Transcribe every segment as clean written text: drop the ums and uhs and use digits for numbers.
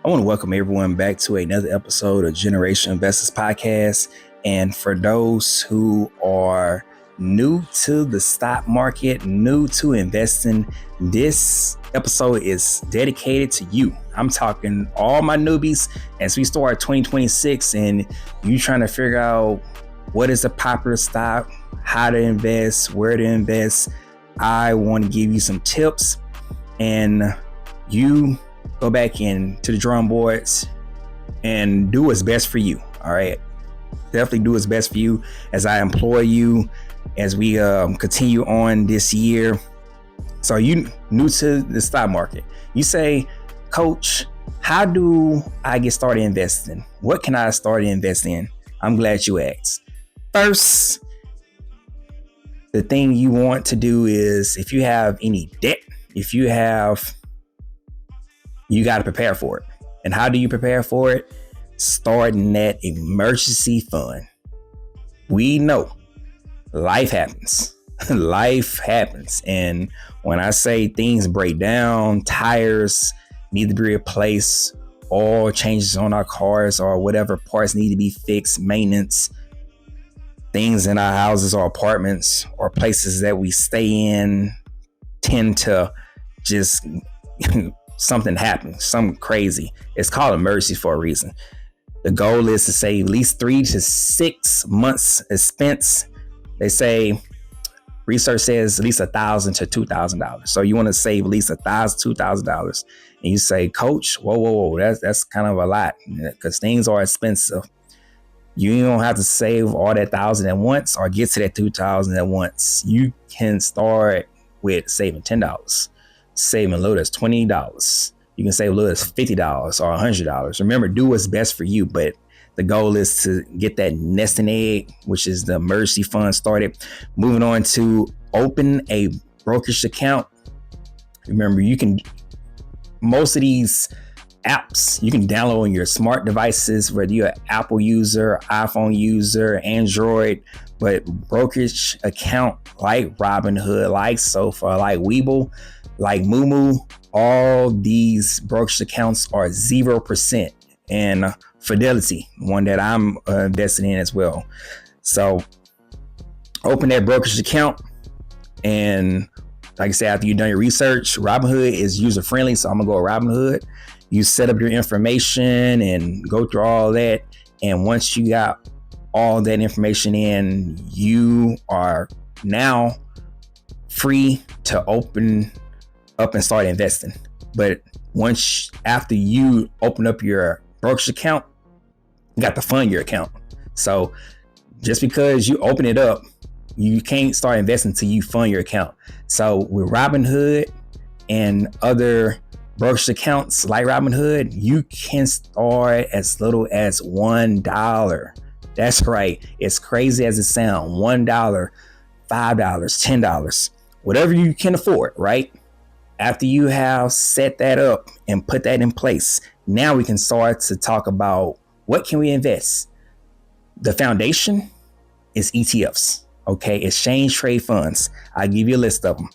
I want to welcome everyone back to another episode of Generation Investors Podcast. And for those who are new to the stock market, new to investing, this episode is dedicated to you. I'm talking all my newbies as we start 2026 and you trying to figure out what is a popular stock, how to invest, where to invest. I want to give you some tips and you go back into the drum boards and do what's best for you. All right. Definitely do what's best for you as I implore you as we continue on this year. So you new to the stock market, you say, Coach, how do I get started investing? What can I start investing in? I'm glad you asked. First, the thing you want to do is if you have any debt, you got to prepare for it. And how do you prepare for it? Starting that emergency fund. We know life happens. Life happens. And when I say things break down, tires need to be replaced, oil changes on our cars or whatever parts need to be fixed, maintenance, things in our houses or apartments or places that we stay in tend to just something happens, something crazy. It's called emergency for a reason. The goal is to save at least 3 to 6 months expense. They say, research says at least $1,000 to $2,000. So you want to save at least $1,000, $2,000. And you say, Coach, whoa, that's kind of a lot because things are expensive. You don't have to save all that $1,000 at once or get to that $2,000 at once. You can start with saving $10, saving a little as $20. You can save a little as $50 or $100. Remember, do what's best for you. But the goal is to get that nesting egg, which is the emergency fund, started. Moving on to open a brokerage account. Remember, most of these apps you can download on your smart devices, whether you're an Apple user, iPhone user, Android, but brokerage account like Robinhood, like Sofa, like Webull, like Moomoo, all these brokerage accounts are 0%. And Fidelity, one that I'm invested in as well. So open that brokerage account. And like I said, after you've done your research, Robinhood is user friendly. So I'm going to go with Robinhood. You set up your information and go through all that. And once you got all that information in, you are now free to open up and start investing. But after you open up your brokerage account, you got to fund your account. So just because you open it up, you can't start investing until you fund your account. So with Robinhood and other brokerage accounts like Robinhood, you can start as little as $1. That's right. It's crazy as it sounds. $1, $5, $10, whatever you can afford, right? After you have set that up and put that in place, now we can start to talk about what can we invest. The foundation is ETFs, okay? Exchange trade funds. I'll give you a list of them.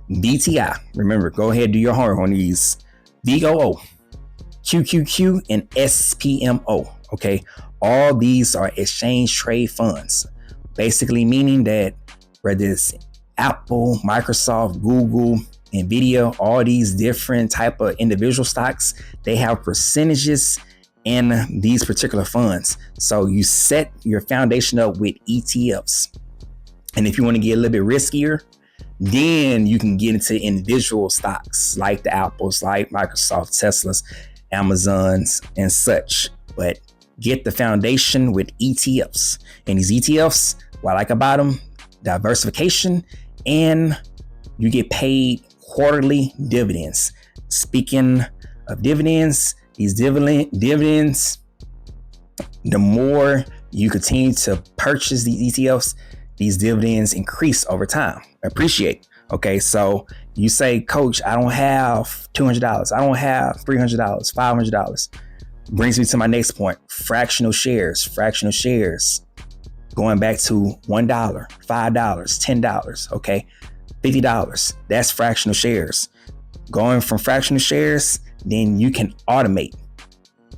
BTI, remember, go ahead and do your homework on these. VOO, QQQ, and SPMO, okay? All these are exchange trade funds, basically meaning that whether it's Apple, Microsoft, Google, Nvidia, all these different type of individual stocks, they have percentages in these particular funds. So you set your foundation up with ETFs. And if you want to get a little bit riskier, then you can get into individual stocks like the Apples, like Microsoft, Teslas, Amazons, and such. But get the foundation with ETFs. And these ETFs, what I like about them, diversification, and you get paid quarterly dividends. Speaking of dividends, these dividends, the more you continue to purchase these ETFs, these dividends increase over time. Appreciate. Okay, so you say, Coach, I don't have $200. I don't have $300, $500. Brings me to my next point. Fractional shares. Going back to $1, $5, $10. Okay, $50. That's fractional shares. Going from fractional shares, then you can automate.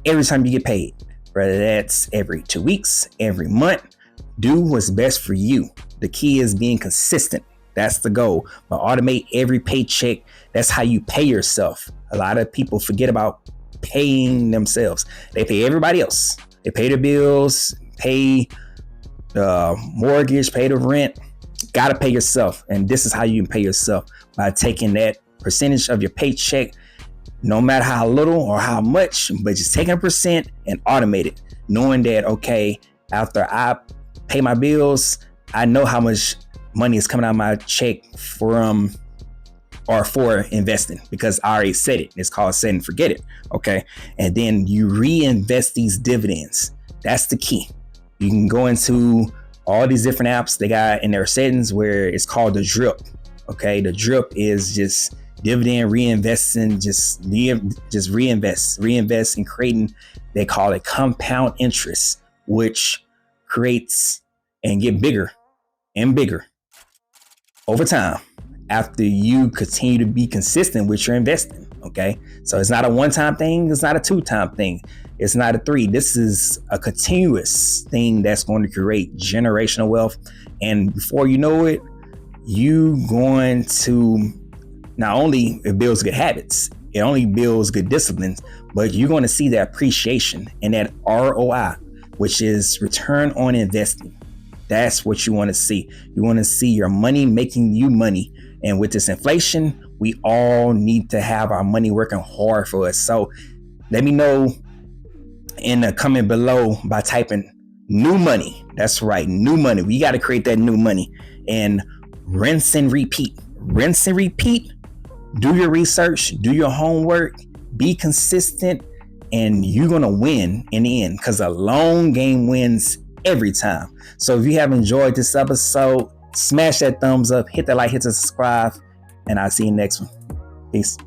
every time you get paid, whether that's every 2 weeks, every month. Do what's best for you. The key is being consistent. That's the goal. But automate every paycheck. That's how you pay yourself. A lot of people forget about paying themselves. They pay everybody else. They pay the bills, pay the mortgage, pay the rent. Gotta pay yourself. And this is how you can pay yourself, by taking that percentage of your paycheck, no matter how little or how much, but just taking a percent and automate it, knowing that, okay, after I pay my bills, I know how much money is coming out of my check from or for investing, because I already said it. It's called set and forget it. Okay. And then you reinvest these dividends. That's the key. You can go into all these different apps they got in their settings where it's called the drip. Okay. The drip is just dividend reinvesting, just reinvest and creating, they call it compound interest, which creates and get bigger and bigger over time after you continue to be consistent with your investing. Okay. So it's not a one-time thing. It's not a two-time thing. It's not a three. This is a continuous thing that's going to create generational wealth. And before you know it, you going to not only it builds good habits, it only builds good disciplines, but you're going to see that appreciation and that ROI, which is return on investing. That's what you want to see. You want to see your money making you money. And with this inflation, we all need to have our money working hard for us. So let me know in the comment below by typing new money. That's right, new money. We got to create that new money and rinse and repeat. Rinse and repeat. Do your research, do your homework, be consistent, and you're going to win in the end, because a long game wins every time. So if you have enjoyed this episode, smash that thumbs up, hit that like, hit the subscribe, and I'll see you next one. Peace.